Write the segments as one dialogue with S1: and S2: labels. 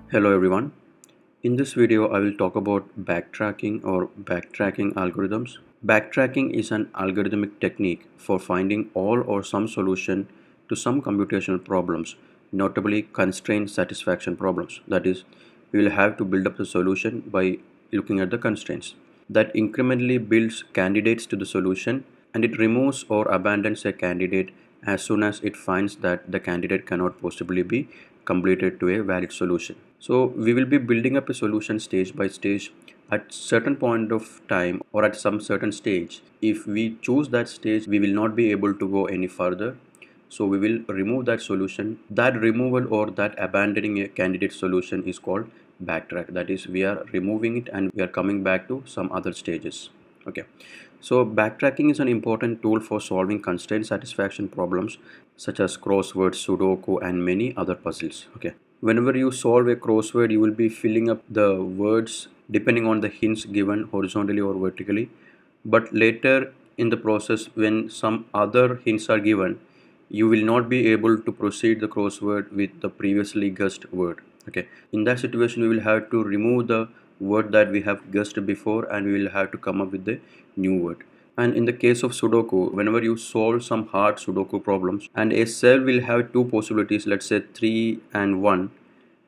S1: Hello everyone. In this video I will talk about backtracking algorithms. Backtracking is an algorithmic technique for finding all or some solution to some computational problems, notably constraint satisfaction problems. That is, we will have to build up the solution by looking at the constraints. That incrementally builds candidates to the solution, and it removes or abandons a candidate as soon as it finds that the candidate cannot possibly be completed to a valid solution. So we will be building up a solution stage by stage. At certain point of time or at some certain stage, if we choose that stage, we will not be able to go any further. So we will remove that solution. That removal or that abandoning a candidate solution is called backtrack. That is, we are removing it and we are coming back to some other stages. Okay. So backtracking is an important tool for solving constraint satisfaction problems such as crosswords, Sudoku, and many other puzzles. Okay. Whenever you solve a crossword, you will be filling up the words depending on the hints given horizontally or vertically. But later in the process, when some other hints are given, you will not be able to proceed the crossword with the previously guessed word. Okay. In that situation, we will have to remove the word that we have guessed before and we will have to come up with the new word. And in the case of Sudoku, whenever you solve some hard Sudoku problems and a cell will have two possibilities, let's say 3 and 1,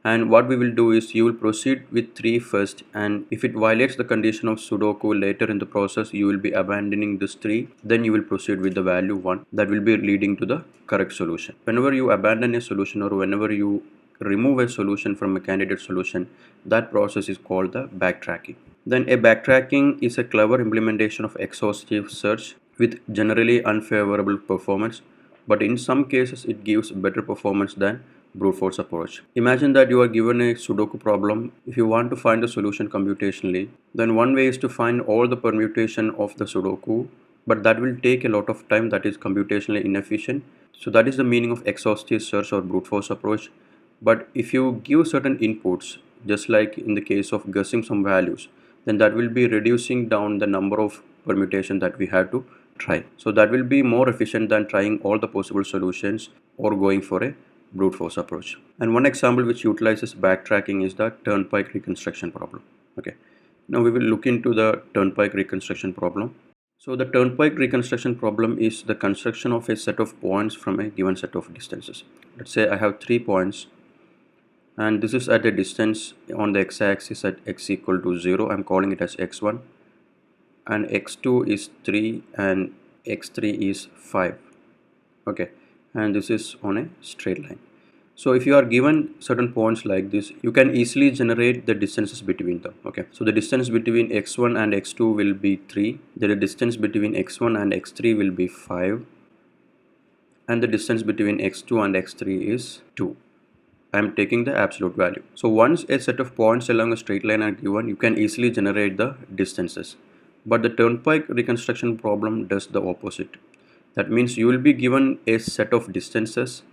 S1: and what we will do is you will proceed with 3 first, and if it violates the condition of Sudoku later in the process, you will be abandoning this 3, then you will proceed with the value 1 that will be leading to the correct solution. Whenever you abandon a solution or whenever you remove a solution from a candidate solution, that process is called the backtracking. Then a backtracking is a clever implementation of exhaustive search with generally unfavorable performance, but in some cases it gives better performance than brute force approach. Imagine that you are given a Sudoku problem. If you want to find the solution computationally, then one way is to find all the permutation of the Sudoku, but that will take a lot of time, that is computationally inefficient. So that is the meaning of exhaustive search or brute force approach. But if you give certain inputs, just like in the case of guessing some values, then that will be reducing down the number of permutation that we have to try. So that will be more efficient than trying all the possible solutions or going for a brute force approach. And one example which utilizes backtracking is the Turnpike reconstruction problem. Okay. Now we will look into the Turnpike reconstruction problem. So the Turnpike reconstruction problem is the construction of a set of points from a given set of distances. Let's say I have 3 points, and this is at a distance on the x-axis at x equal to 0. I'm calling it as x1, and x2 is 3 and x3 is 5. Okay, and this is on a straight line. So if you are given certain points like this, you can easily generate the distances between them. Okay, so the distance between x1 and x2 will be 3, the distance between x1 and x3 will be 5, and the distance between x2 and x3 is 2. I am taking the absolute value. So once a set of points along a straight line are given, you can easily generate the distances. But the Turnpike reconstruction problem does the opposite. That means you will be given a set of distances,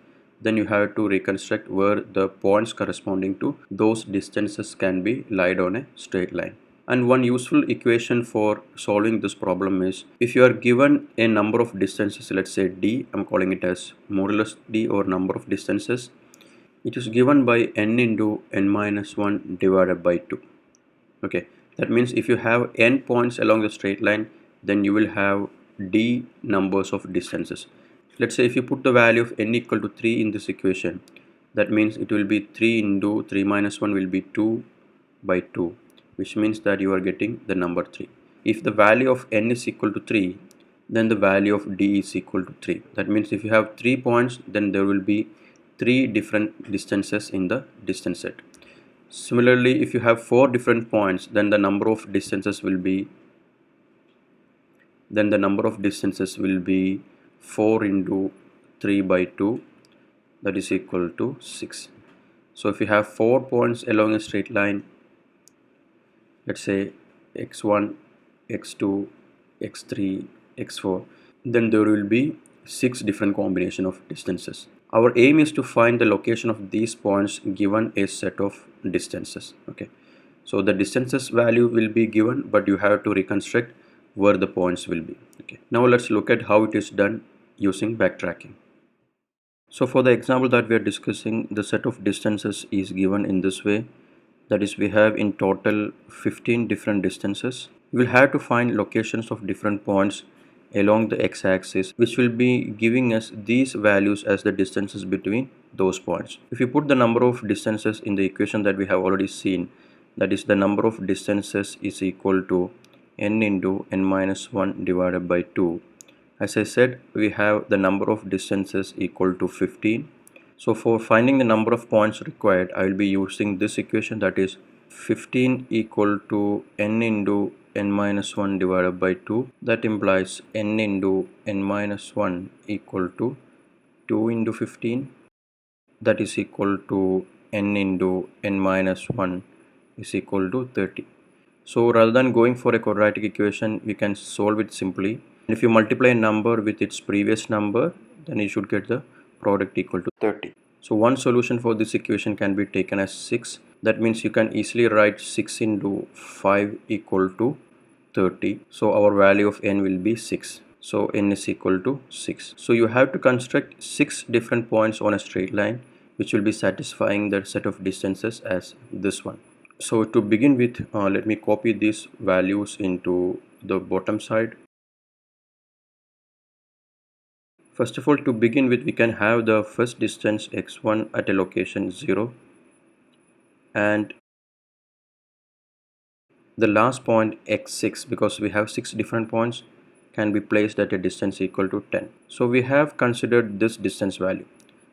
S1: then you have to reconstruct where the points corresponding to those distances can be laid on a straight line. And one useful equation for solving this problem is, if you are given a number of distances, let's say d, I'm calling it as modulus d or number of distances, it is given by n into n minus 1 divided by 2. Okay, that means if you have n points along the straight line, then you will have d numbers of distances. Let's say if you put the value of n equal to 3 in this equation, that means it will be 3 into 3 minus 1 will be 2 by 2, which means that you are getting the number 3. If the value of n is equal to 3, then the value of d is equal to 3. That means if you have 3 points, then there will be 3 different distances in the distance set. Similarly, if you have 4 different points, then the number of distances will be 4 into 3 by 2, that is equal to 6. So if you have 4 points along a straight line, let's say x1, x2, x3, x4, then there will be 6 different combination of distances. Our aim is to find the location of these points given a set of distances. Okay, so the distances value will be given, but you have to reconstruct where the points will be. Okay, now let's look at how it is done using backtracking. So for the example that we are discussing, the set of distances is given in this way. That is, we have in total 15 different distances. We will have to find locations of different points along the x-axis, which will be giving us these values as the distances between those points. If you put the number of distances in the equation that we have already seen, that is, the number of distances is equal to n into n minus 1 divided by 2. As I said, we have the number of distances equal to 15. So for finding the number of points required, I will be using this equation, that is 15 equal to n into n minus 1 divided by 2. That implies n into n minus 1 equal to 2 into 15. That is equal to n into n minus 1 is equal to 30. So rather than going for a quadratic equation, we can solve it simply. If you multiply a number with its previous number, then you should get the product equal to 30. So one solution for this equation can be taken as 6. That means you can easily write 6 into 5 equal to 30. So our value of n will be 6. So n is equal to 6. So you have to construct 6 different points on a straight line, which will be satisfying the set of distances as this one. So to begin with, let me copy these values into the bottom side. First of all, to begin with, we can have the first distance x1 at a location 0, and the last point x6, because we have 6 different points, can be placed at a distance equal to 10. So we have considered this distance value.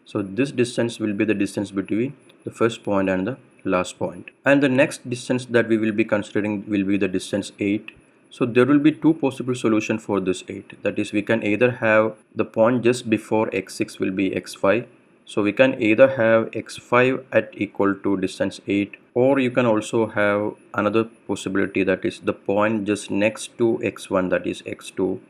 S1: So this distance will be the distance between the first point and the last point. And the next distance that we will be considering will be the distance 8. So there will be two possible solutions for this 8. That is, we can either have the point just before x6 will be x5. So we can either have x5 at equal to distance 8, or you can also have another possibility, that is the point just next to x1, that is x2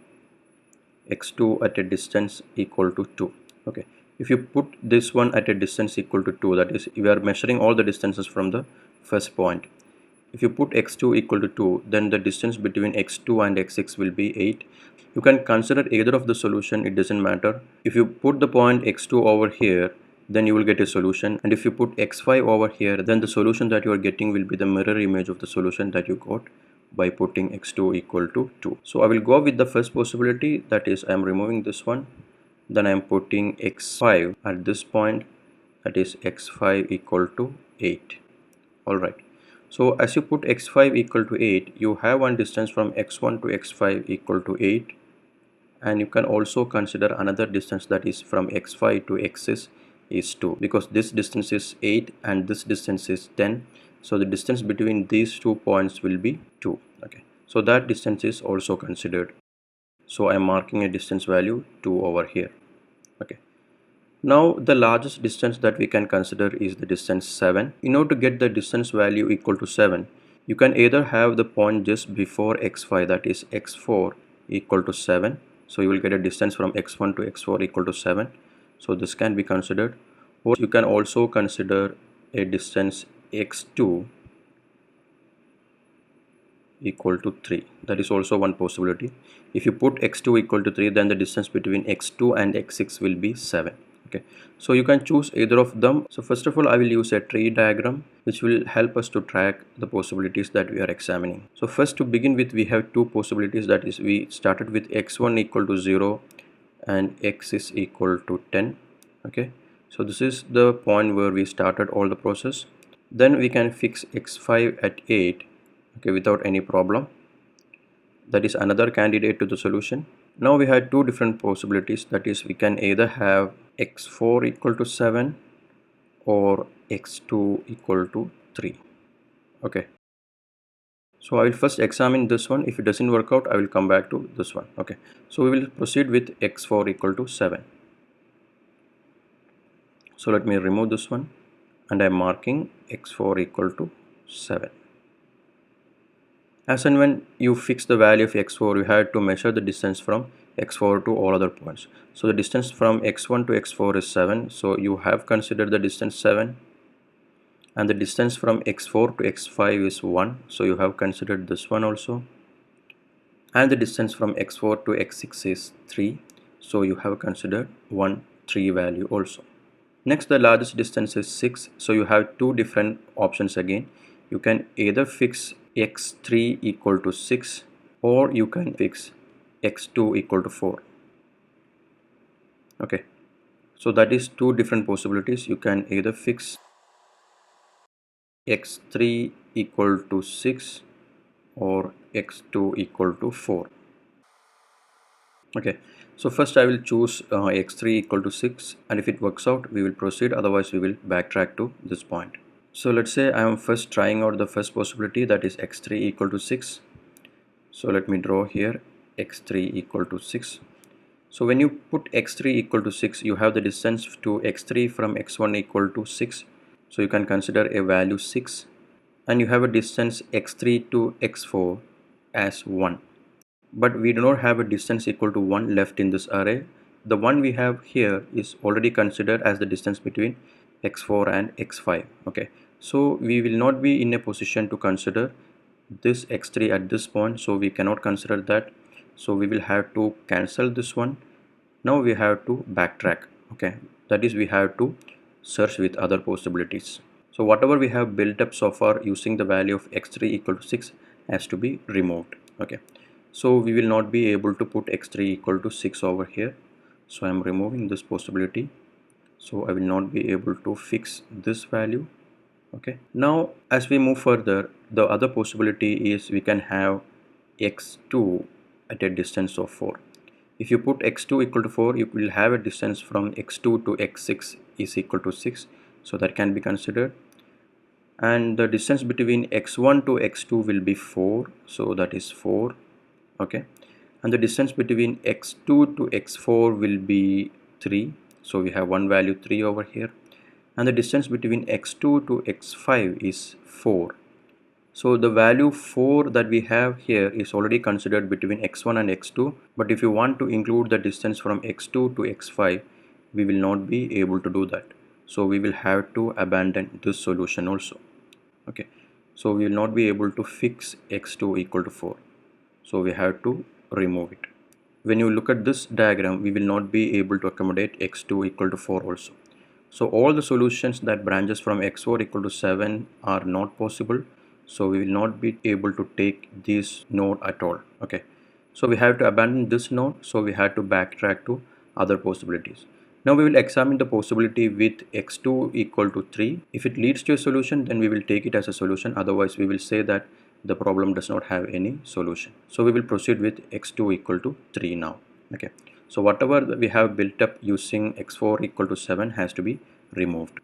S1: at a distance equal to 2. Okay, if you put this one at a distance equal to 2, that is, we are measuring all the distances from the first point. If you put x2 equal to 2, then the distance between x2 and x6 will be 8. You can consider either of the solution, it doesn't matter. If you put the point x2 over here, then you will get a solution, and if you put x5 over here, then the solution that you are getting will be the mirror image of the solution that you got by putting x2 equal to 2. So I will go with the first possibility, that is, I am removing this one, then I am putting x5 at this point, that is x5 equal to 8. Alright, so as you put x5 equal to 8, you have one distance from x1 to x5 equal to 8, and you can also consider another distance, that is from x5 to x6 is 2, because this distance is 8 and this distance is 10. So the distance between these 2 points will be 2. Okay, so that distance is also considered. So I am marking a distance value 2 over here. Okay, now the largest distance that we can consider is the distance 7. In order to get the distance value equal to 7, you can either have the point just before x5, that is x4 equal to 7. So you will get a distance from x1 to x4 equal to 7. So this can be considered, or you can also consider a distance x2 equal to 3. That is also one possibility. If you put x2 equal to 3, then the distance between x2 and x6 will be 7. Okay, so you can choose either of them. So first of all, I will use a tree diagram which will help us to track the possibilities that we are examining. So first, to begin with, we have two possibilities, that is, we started with x1 equal to 0 and x is equal to 10. Okay, so this is the point where we started all the process. Then we can fix x5 at 8, okay, without any problem. That is another candidate to the solution. Now we had two different possibilities, that is, we can either have x4 equal to 7 or x2 equal to 3. Okay, so I will first examine this one. If it doesn't work out, I will come back to this one. Okay, so we will proceed with x4 equal to 7. So let me remove this one, and I am marking x4 equal to 7. As and when you fix the value of x4, you have to measure the distance from x4 to all other points. So the distance from x1 to x4 is 7. So you have considered the distance 7. And the distance from x4 to x5 is 1. So you have considered this one also. And the distance from x4 to x6 is 3. So you have considered 1, 3 value also. Next, the largest distance is 6, so you have two different options again. You can either fix x3 equal to 6 or you can fix x2 equal to 4. Okay, so that is two different possibilities. You can either fix x3 equal to 6 or x2 equal to 4. Okay, so first I will choose x3 equal to 6, and if it works out we will proceed, otherwise we will backtrack to this point. So let's say I am first trying out the first possibility, that is x3 equal to 6. So let me draw here x3 equal to 6. So when you put x3 equal to 6, you have the distance to x3 from x1 equal to 6. So you can consider a value 6, and you have a distance x3 to x4 as 1. But we do not have a distance equal to 1 left in this array. The one we have here is already considered as the distance between x4 and x5. Okay, so we will not be in a position to consider this x3 at this point, so we cannot consider that. So we will have to cancel this one. Now we have to backtrack. Okay, that is, we have to search with other possibilities. So whatever we have built up so far using the value of x3 equal to 6 has to be removed. Okay, so we will not be able to put x3 equal to 6 over here, so I am removing this possibility. So I will not be able to fix this value. Okay, now as we move further, the other possibility is we can have x2 at a distance of 4. If you put x2 equal to 4, you will have a distance from x2 to x6 is equal to 6, so that can be considered. And the distance between x1 to x2 will be 4, so that is 4. Okay, and the distance between x2 to x4 will be 3, so we have one value 3 over here. And the distance between x2 to x5 is 4. So the value 4 that we have here is already considered between x1 and x2, but if you want to include the distance from x2 to x5, we will not be able to do that. So we will have to abandon this solution also. Okay, so we will not be able to fix x2 equal to 4. So we have to remove it. When you look at this diagram, we will not be able to accommodate x2 equal to 4 also. So all the solutions that branches from x4 equal to 7 are not possible. So we will not be able to take this node at all. Okay, so we have to abandon this node. So we have to backtrack to other possibilities. Now we will examine the possibility with x2 equal to 3. If it leads to a solution, then we will take it as a solution. Otherwise we will say that the problem does not have any solution. So we will proceed with x2 equal to 3 now. Okay, so whatever we have built up using x4 equal to 7 has to be removed.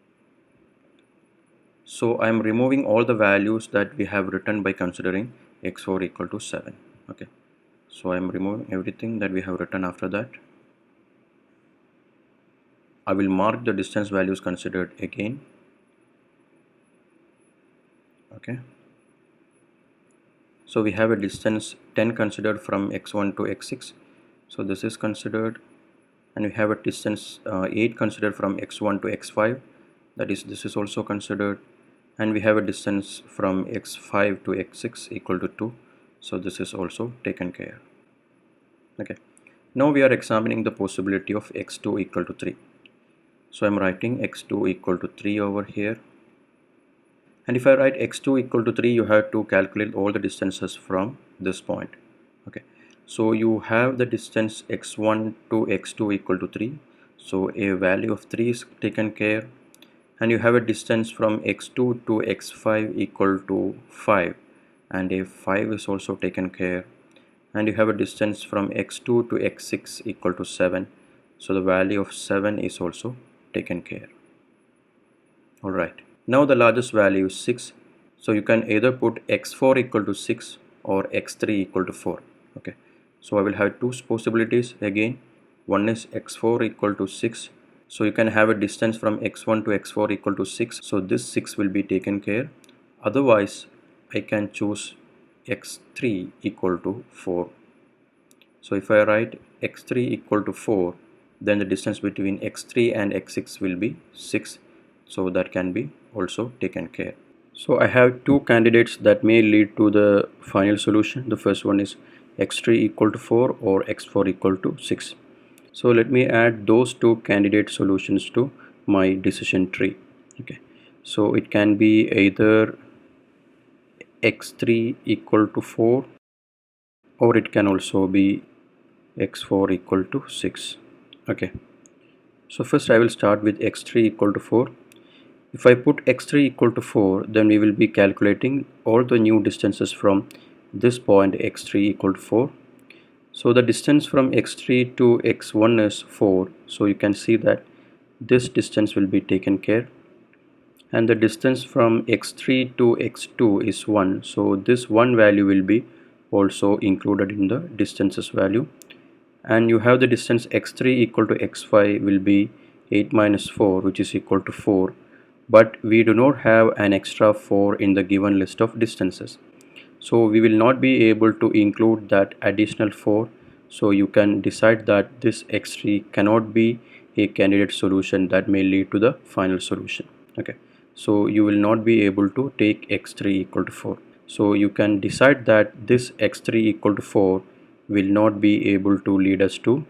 S1: So I am removing all the values that we have written by considering x4 equal to 7. Okay, so I am removing everything that we have written after that. I will mark the distance values considered again. Okay, so we have a distance 10 considered from x1 to x6, so this is considered, and we have a distance 8 considered from x1 to x5, that is, this is also considered, and we have a distance from x5 to x6 equal to 2, so this is also taken care. Okay, now we are examining the possibility of x2 equal to 3. So I am writing x2 equal to 3 over here. And if I write x2 equal to 3, you have to calculate all the distances from this point. Okay, so you have the distance x1 to x2 equal to 3. So a value of 3 is taken care. And you have a distance from x2 to x5 equal to 5. And a 5 is also taken care. And you have a distance from x2 to x6 equal to 7. So the value of 7 is also taken care. Alright. Now the largest value is 6, so you can either put x4 equal to 6 or x3 equal to 4. Okay, so I will have two possibilities again. One is x4 equal to 6, so you can have a distance from x1 to x4 equal to 6, so this 6 will be taken care. Otherwise I can choose x3 equal to 4. So if I write x3 equal to 4, then the distance between x3 and x6 will be 6, so that can be also taken care. So I have two candidates that may lead to the final solution. The first one is x3 equal to 4 or x4 equal to 6. So let me add those two candidate solutions to my decision tree. Okay, so it can be either x3 equal to 4, or it can also be x4 equal to 6. Okay, so first I will start with x3 equal to 4. If I put x3 equal to 4, then we will be calculating all the new distances from this point x3 equal to 4. So the distance from x3 to x1 is 4, so you can see that this distance will be taken care, and the distance from x3 to x2 is 1, so this one value will be also included in the distances value. And you have the distance x3 equal to x5 will be 8 minus 4, which is equal to 4, but we do not have an extra 4 in the given list of distances, so we will not be able to include that additional 4. So you can decide that this x3 cannot be a candidate solution that may lead to the final solution. Okay, so you will not be able to take x3 equal to 4. So you can decide that this x3 equal to 4 will not be able to lead us to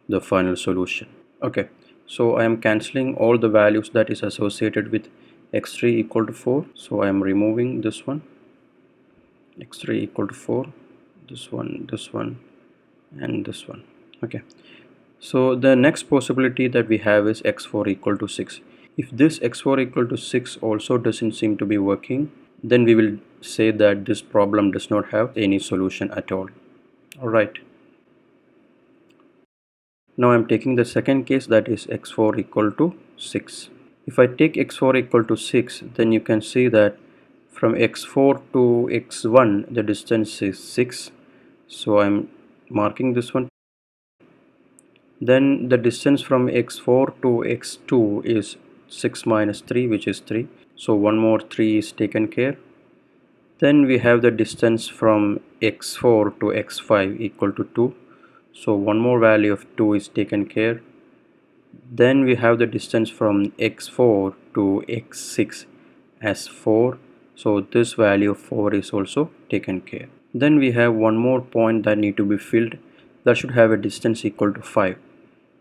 S1: the final solution. Okay, so I am cancelling all the values that is associated with x3 equal to 4. So I am removing this one, x3 equal to 4, this one, and this one. Okay, so the next possibility that we have is x4 equal to 6. If this x4 equal to 6 also doesn't seem to be working, then we will say that this problem does not have any solution at all. Alright, now I'm taking the second case, that is x4 equal to 6. If I take x4 equal to 6, then you can see that from x4 to x1 the distance is 6, so I'm marking this one. Then the distance from x4 to x2 is 6 minus 3, which is 3, so one more 3 is taken care. Then we have the distance from x4 to x5 equal to 2, so one more value of 2 is taken care. Then we have the distance from x4 to x6 as 4, so this value of 4 is also taken care. Then we have one more point that need to be filled, that should have a distance equal to 5.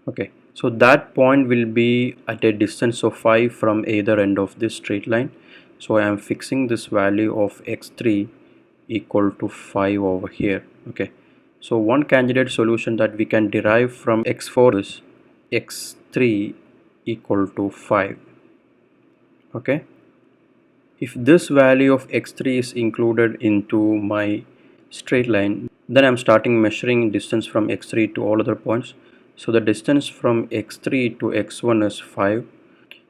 S1: Okay, so that point will be at a distance of 5 from either end of this straight line, so I am fixing this value of x3 equal to 5 over here. Okay, so one candidate solution that we can derive from x4 is x3 equal to 5. Okay, if this value of x3 is included into my straight line, then I'm starting measuring distance from x3 to all other points. So the distance from x3 to x1 is 5,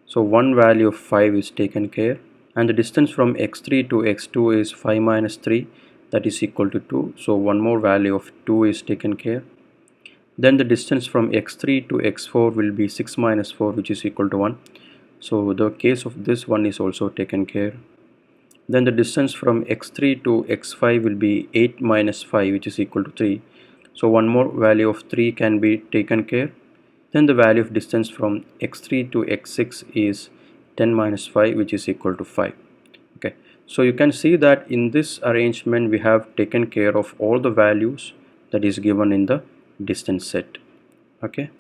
S1: so one value of 5 is taken care, and the distance from x3 to x2 is 5 minus 3, that is equal to 2, so one more value of 2 is taken care. Then the distance from x3 to x4 will be 6 minus 4, which is equal to 1, so the case of this one is also taken care. Then the distance from x3 to x5 will be 8 minus 5, which is equal to 3, so one more value of 3 can be taken care. Then the value of distance from x3 to x6 is 10 minus 5, which is equal to 5. Okay, so you can see that in this arrangement we have taken care of all the values that is given in the distance set. Okay,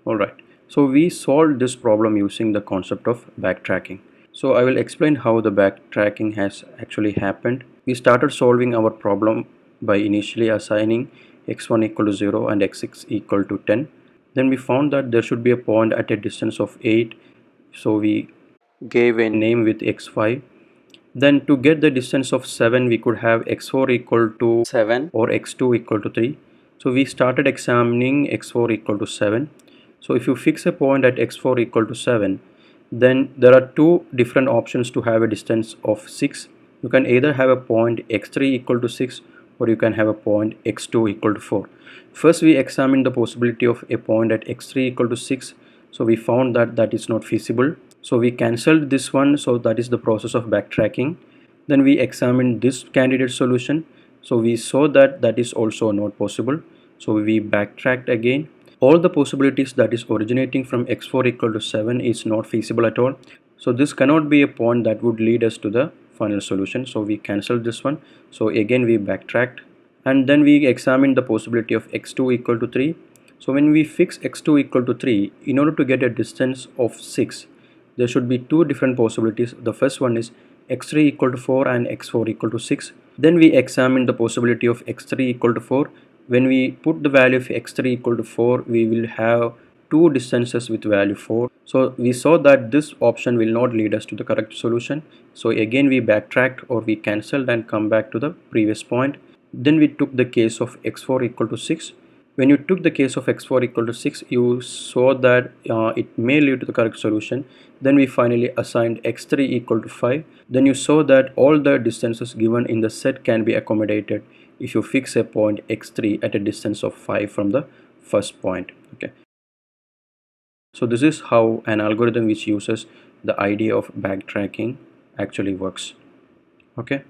S1: alright, so we solved this problem using the concept of backtracking. So I will explain how the backtracking has actually happened. We started solving our problem by initially assigning x1 equal to 0 and x6 equal to 10. Then we found that there should be a point at a distance of 8, so we gave a name with x5. Then to get the distance of 7, we could have x4 equal to 7 or x2 equal to 3. So we started examining x4 equal to 7. So if you fix a point at x4 equal to 7, then there are two different options to have a distance of 6. You can either have a point x3 equal to 6, or you can have a point x2 equal to 4. First we examined the possibility of a point at x3 equal to 6, so we found that that is not feasible, so we cancelled this one, so that is the process of backtracking. Then we examined this candidate solution, so we saw that that is also not possible, so we backtracked again. All the possibilities that is originating from x4 equal to 7 is not feasible at all, so this cannot be a point that would lead us to the final solution, so we cancelled this one. So again we backtracked, and then we examined the possibility of x2 equal to 3, So when we fix x2 equal to 3, in order to get a distance of 6, there should be two different possibilities. The first one is x3 equal to 4 and x4 equal to 6. Then we examine the possibility of x3 equal to 4. When we put the value of x3 equal to 4, we will have two distances with value 4. So we saw that this option will not lead us to the correct solution. So again we backtracked, or we cancelled and come back to the previous point. Then we took the case of x4 equal to 6. When you took the case of x4 equal to 6, you saw that it may lead to the correct solution. Then we finally assigned x3 equal to 5. Then you saw that all the distances given in the set can be accommodated if you fix a point x3 at a distance of 5 from the first point. Okay. So this is how an algorithm which uses the idea of backtracking actually works. Okay.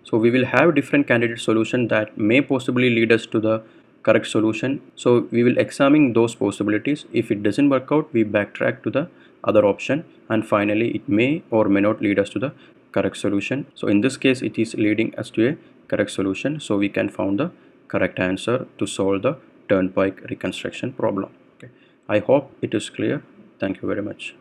S1: So we will have different candidate solutions that may possibly lead us to the correct solution. So we will examine those possibilities. If it doesn't work out, we backtrack to the other option, and finally it may or may not lead us to the correct solution. So in this case, it is leading us to a correct solution. So we can find the correct answer to solve the Turnpike reconstruction problem. Okay. I hope it is clear. Thank you very much.